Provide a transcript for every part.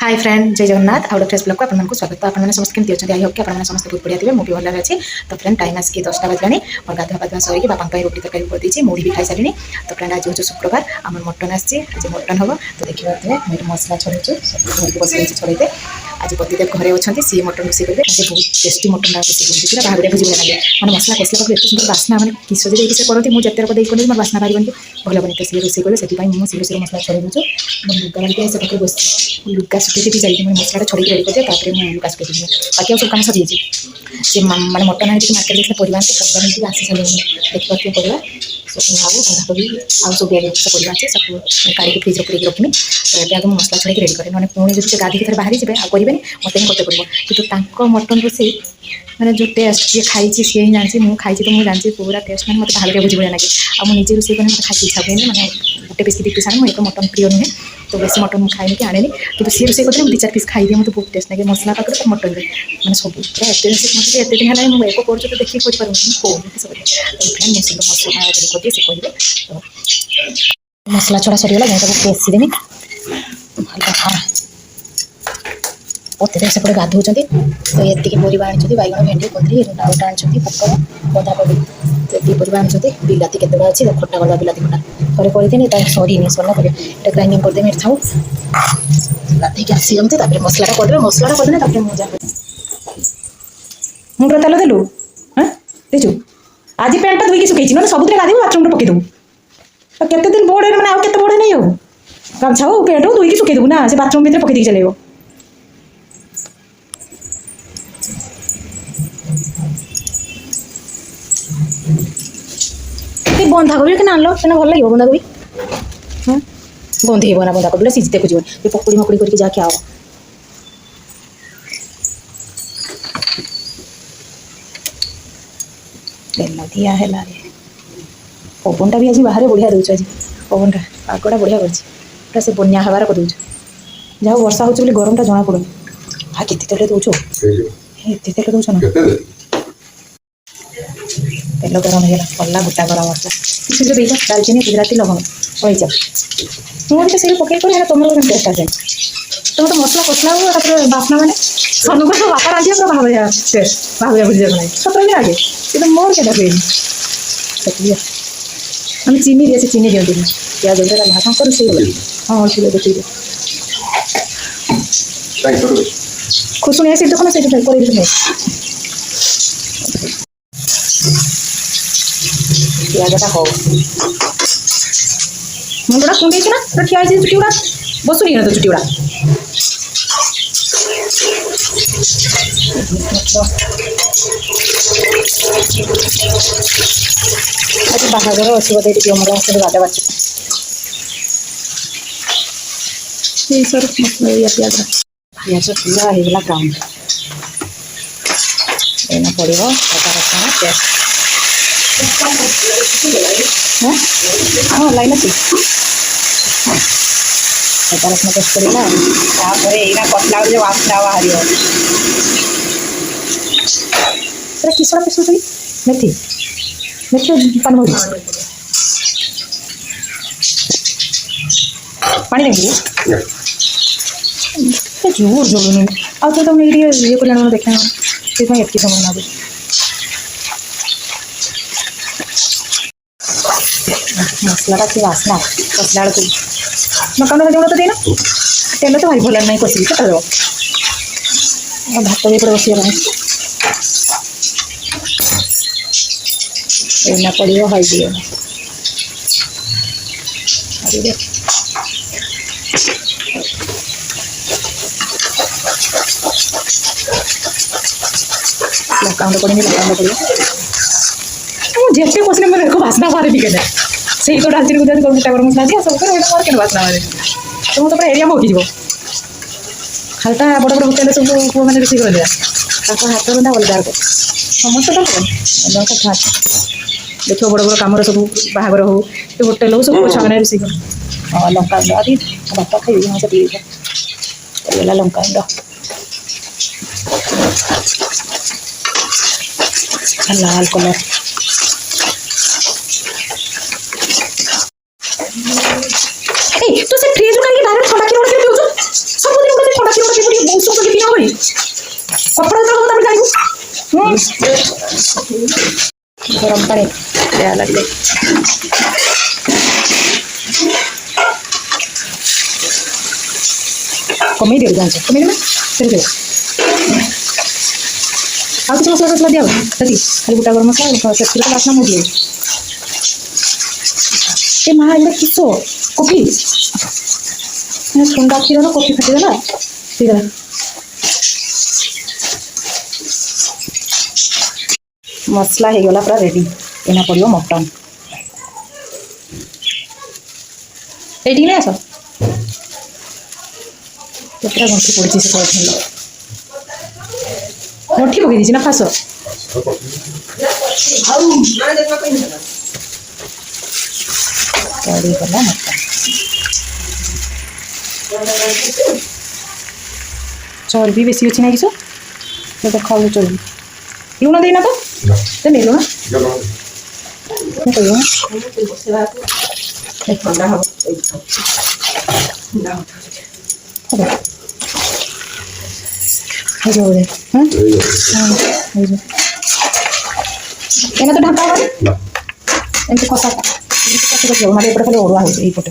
Hi friend जय जगन्नाथ आउ fresh blog को आपको स्वागत। तो आपने समस्त केमती अच्छे आई होप कि आपने समस्त बहुत बढ़िया थे मुझे भल अच्छी। तो फ्रेंड टाइम आसिक 10टा बजलानी और गाधुआ पाधुआ सर बापा रोटी तरकारी करदेगी मुढ़ी भी खाई सारे। तो फ्रेंड आज हूँ शुक्रवार आम मटन आसी आज मटन हम तो देखिए मुझे मसला छड़े सब बस छड़े आज पतिदेव घरे अच्छा सी मटन रोसे करेंगे बहुत टेस्टी मटन रोसे बाहर बुझे लगे मैंने मसला कसला एत सुंदर बास्ना मैंने किस से करती मुझे जिते देख मोर बास्ना बाहर भल बनी तो सी रोसे कले से मुझे सी मसला छड़े दूँ लुगा बाल्टी से बस लुगा सुखे जाइए मुझे मसला छड़ी रेडी कर दिए मुझे लुगा सुखे बाकी सब कम सरी सी मैंने मटन आने मार्केट से परिवार से आसी सारे देखिए परिवार सब आलू बंधाकोबी आउ सब सब परिवार अच्छे सब काढ़ी फ्रिज रखी रखी तो ये आगे मसला छड़ी रेडी करें ना पुणी जो गाधी फिर बाहरी जाए आ करेंगे मत ही करते पड़ो कि मटन रोसे मैंने जो टेस्ट जी खाई सी ही जानी मुझे खाई तो मुझे जानी पूरा टेस्ट मैंने मतलब भाग बुझे भाई लगे आ मुझे रोसे मैंने मतलब खाई इच्छा हुए मैंने गोटे पीस दी पीस आने मुझे मटन प्रिय नुहे तो बेस मटन मुझे खाएनि कि आने कि सी रोसे करते 2-4 पीस खाई दिए मतलब बहुत टेस्ट लगे मसला पाखे तो मटन मैंने सब पूरा एत दिन है मुझे एक कर देखिए कौन सब मसला करदिए से कहे मसला छड़ा सरीगला मैं पेसीदेमी पतिदेव सेपटे गाधो तो ये परिवा आनी बैगण भेंडी कुंदरी आउटा आनी पकड़ बंधाकोबी ये परिवा आनी बिलाती केत अच्छी खटा गला बिलाती खटा थोड़े करनी सरी सरला ये ग्राइंडिंग करदे था गाधे आसी जमी मसला करदे मसला करदे मुझे मुंडर तेल देलु हाँ देखु आज पैंटा धोई सुखी ना सब गाधे बाथरूम पकईदेबू केते दिन बोर्ड मैंने आउ के बोर्ड नहीं हो गामछा हो पेंट हो धोई सुखीदेबू ना से बाथरूम भितर पकई चलो बंधाकोबी कि आनल सीना भल लगे बंधाकोबी हाँ गंधे ना बंधाकोबी सीझते खोज पकड़ी मकड़ी करके जा क्या तेल दिया है पवन भी आज बाहर बढ़िया दूच आज पवन पागटा बढ़िया कर से बनिया हबार कर जहाँ वर्षा हो गरमटा जना पड़े हाँ के तेल दौच एत तेल दौच ना तेल गरम हो गला गोटा गरम मसला शीघ्र देख दालचीनी गुजराती लवंग पईचा मुझे से पकई कर तुम टेस्ट आसे तुम तो मसला कसला हो बास्ना मैंने सनु को बापा रांधि पूरा भाविया टेस्ट भाविया बुझे ना सतर भी आगे कि मोर के देखिए हम चीनी दिए से चीनी दिखती प्याज भाषा कर हाँ अच्छे देखिए खुशुणी आसी देखो ना से पिजटा हो मुंडा कुंडे ना ठिया चुटी गुड़ा बसुनी ना तो चुटी गुड़ा आज बाहागर अच्छी बोधे ये मोर आस गाधा बाच सर मसला पिज पिज पूरा होगा ब्राउन एना पड़ो अदा रसुण पेस्ट हाँ लाइन अच्छी अदा रसुण पेस्ट पड़ा यहाँ कसला जो आसला बाहर किसड़ा पेस्ट मेथी मेथी पान पानी देंगे जोर जलुनी आ तो तुम ये कर देखा से एतकी समय ना मसला की बास्ना कसला मकान जो तो देना तेल तो भाई भल नहीं कषि भात भी पड़े बस एना पड़ो हल्दी लकाउंड पड़ेंगे लकाउंड पड़ो जेटे कसले मैं देखो बास्ना बाहर टिके से तो डालचीनी गुजराती गोटा गरम मसला दिया सब कर क्या बास्ना बाहर तो मुझे पूरा एरिया मौकी खालटा बड़ बड़ होटेल सब पुआ मैंने रोसे कर दिया हाथ रंधा अलग समस्त तो हाथ देख बड़ बड़ कम सब बाहर हो होटेल हो सब छुआ मैंने रोसे कर हाँ लंका आदि बापा खाई हाँ से पीला लंका लाल कलर तो से फ्रिज में बाहर ठंडा क्षीर सब दिन ठंडा क्षीर गरम पानी लगे कमी दियो जान कमी ना फिर दे आ कुछ मसला कसला दिया तरी खाली गोटा गरम मसला से फिर वासना मो दियो ए मा इला किसो कॉफी ना ठंडा खीर ना कॉफी फाटी देला ठीक है मसला हो गला पूरा रेडी एना पड़ो मटन रेडी ना आस पूरा गंठी पड़ी से गंठी पकई दी ना फास कड़ी गला मटन चर्बी बेसी अच्छी ना किसो तो देखा चर्बी लुण देना तो नहीं लुण एना तो ढाका एमती कषा खाली ओढ़ुआ होपटे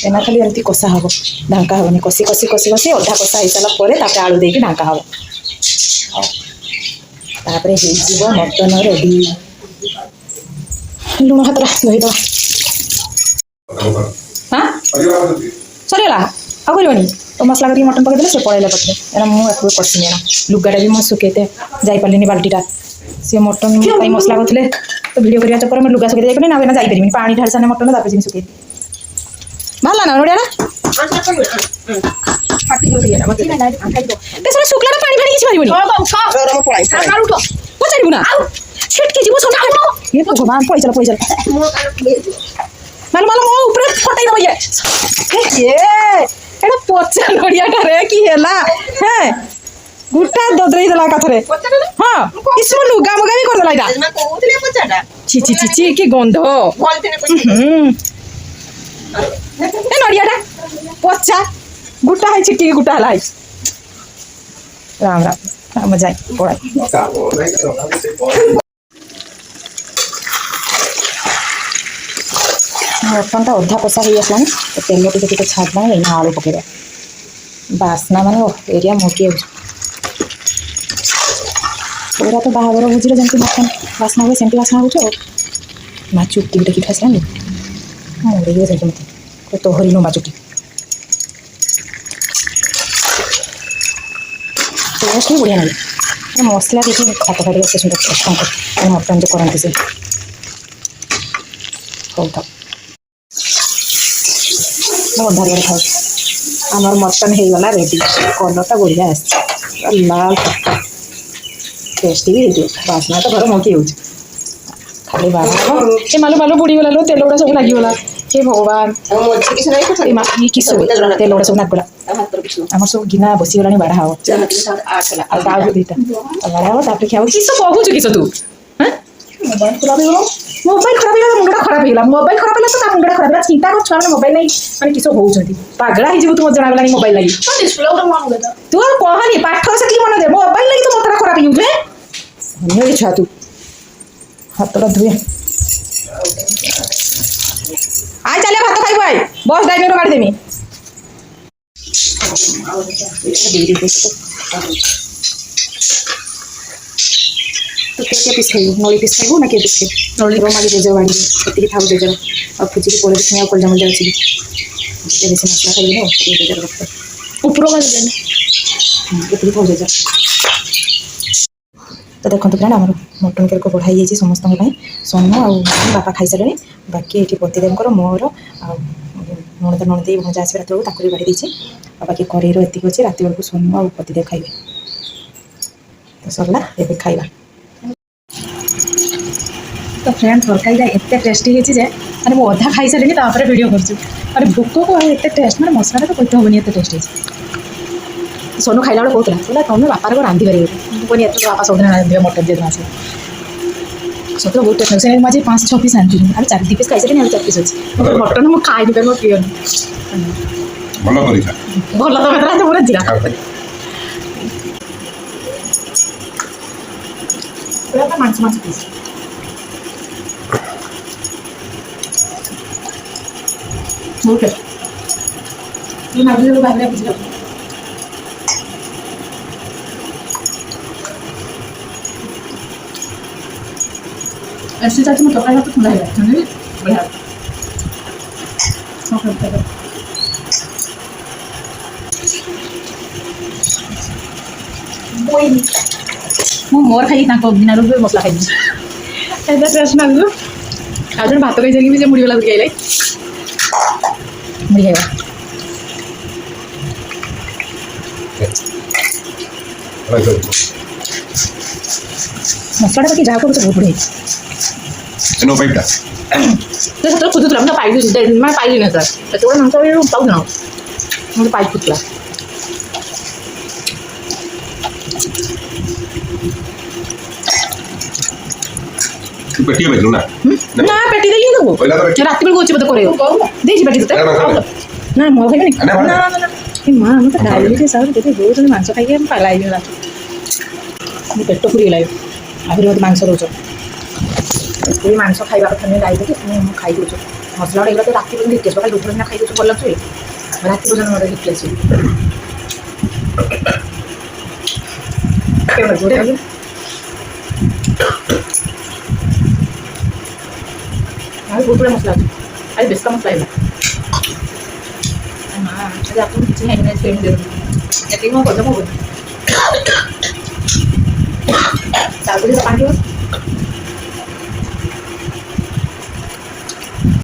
एना खाली एमती कषा हम ढाका हेनी कषि कषि कषि कषि अधा कषा हो सारा आलू देके ढाका हम तापर हो मटन रेडी लुण हाथ धोईद हाँ सरीगला आ करनी तो मसला करके मटन पकईदे से पड़े पत्रे एना मुझे पड़सी एना लुगाटा भी मुझे सुखेते जापारे बाल्टीटा सी मटन मसला करते तो भिडियो करने चक्कर में लुगा सुखे जाइए ना जापारे पानी ढाल सारे मटन तापर जी सुखे भला ना नड़िया शुक्ला पानी फाड़ी किसी पार पचारू ना छिटके जीव ये भगवान पड़ी चल माल माल मो ऊपर फटाई दब ये एटा पचा नड़ियाटा रे कि हैला हैं गुटा ददरई देला काथरे हां इसमें लुगा मुगा भी कर देला इटा ना कोउतले पचाटा छी छी छी छी की गंध ए नड़ियाटा पचा गुटा है छिटके गुटा हला राम राम जाए मटनटा अधा कषा हो आसलानी तो तेल टे छाड़ा ना आलू पकड़ा बास्ना माने एरिया मोटी पूरा तो बाहागर भोजी जमी मटन बास्ना हुए सेमती बास्ना हो मा चुटी टेक आसलानी मोड़े जमी तोहरी नु मा चुटी टेस्ट भी बढ़िया लगे मसला देखिए खाट फाटे एत सुंदर टेस्ट मटन जो करते से हो था अधा खाऊ आमर मटन हो गला रेडी कलरटा बढ़िया आस लाल टेस्टी भी होती बास्ना तो घर मकी हो खाली बाहर मालू मालू बुड़ी गला तेल गुड़ा सब लगिगला हे भगवान किस तेल गुड़ा सब नागला आम सब गिना बसीगला बाढ़ा हम बाढ़ा हम तापर क्या किस कहूँ किस तू मोबाइल खराब है मुंडा खराब है मोबाइल खराब है तो मुंडा खराब है चिंता कर छुआ मोबाइल नहीं माने किस होउछंती पागला ही जीव तू जना गलानी मोबाइल लगी तू कहनी पाठ से की मन दे मोबाइल लगी तो मोतरा खराब यूज है नहीं छुआ तू हाथटा धुए आई चले भात खाइबो आई बस डाइनिंग रो गाड़ी देमी तो क्या पीस खाइबो नली पीस खाइबो ना के पीस खाइबो नली रोमाली दे जाओ गाड़ी एति थाउ दे जाओ और फुजी के पोले खाया कोल जमल जाउची ये बेसी मसला खाइबो ये दे जाओ ऊपर का दे एति थाउ दे जाओ तो देखो फ्रेंड आम मटन केक बढ़ाई जाइए समस्त सोनू आ बापा खाई सारे बाकी ये पतिदेव मोर नणद नणदी भजा आस रात बेलू भी बाड़ी देती बाकी कड़ईर एति अच्छे रात बेलू सोनू आ पतिदेव खाइबे तो सरला ये खाइबा तो फ्रेंड तरकारी एत टेस्टी होती जे मैंने वो अधा खाई सारे तापर वीडियो कर भोक को एत टेस्ट मैंने मसला तो कहते हेनी एत टेस्ट है सोनू खाइला बेले कहला बोला तुम बापार को रांधि पारे कहनी एत बापा सब रांधे मटन जो आस सतरा बहुत टेस्ट से मुझे 5-6 पीस आनी अरे 4 पीस खाई सारे 4 पीस अच्छे मटन मुझे खाई मो प्रिय भल तो पूरा जीरा ପୁରା ମାଂସ ମାଂସ ପିସ୍ ବହୁତ ଟେଷ୍ଟ। ଭାବିଲେ ଭାବିଲେ ବୁଝିଲ ऐसे चाची में तोड़ा तो ठंडा है ठंडे बढ़िया ओके ओके बोई ମୁଁ ମୋର ଖାଇ ତାଙ୍କ ବିନାରୁ ବି ମସଲା ଖାଇବି ଏଇଟା ଟେଷ୍ଟ ଲାଗୁ ଆଉ ଜଣେ ଭାତ ଖାଇସାରିକି ବି ସେ ମୁଢ଼ି ବାଲା ଧରିକି ଆଇଲେ ମୁଢ଼ି ଖାଇବା ମସଲାଟା ବାକି ଯାହା କରୁଛ ବହୁତ ବଢ଼ିଆ ହେଇଛି No paita. Terus terus kudu tulang pakai itu sudah mana pakai ini kan? Tapi orang nangkau itu tahu nggak? Mau pakai kudu lah. Peti apa itu nak? Nah, peti itu itu. Cara aktif gue coba koreo. Deh coba itu teh. Nah, mau kayak ni? Nah. Ini mah, kita dah ini sih sahaja jadi dua jenis mangsa kayak apa lagi lah. Ini pesto puri lah. Akhirnya itu mangsa rojo. এই মাংস খাইবার কথা নিয়ে গাইতে ମୁଁ ଖାଇ ଦେଉଛୁ ମସଲାଟା ଏଗୁଡ଼ା ତ ରାତି ପର୍ଯ୍ୟନ୍ତ ହିଟ୍ ଆସିବ ଖାଲି ଦୁপুର ଦିନ ଖାଇ ଦେଉଛୁ ଭଲ ଲାଗୁଛି ରାତି ପର୍ଯ୍ୟନ୍ତ ମୋତେ ହିଟ୍ ଆସିବ ଆଉ ବହୁତ ଗୁଡ଼ା ମସଲା ଅଛି ଆରେ ବେଶୀ ମସଲା ହେଲା ଆଜି ଆପଣ କିଛି ଖାଇନି ସେମିତି ଦେଉଛୁ ଏତିକି ମୋ ଗଜା ମୋ ତାପରେ ପାଣି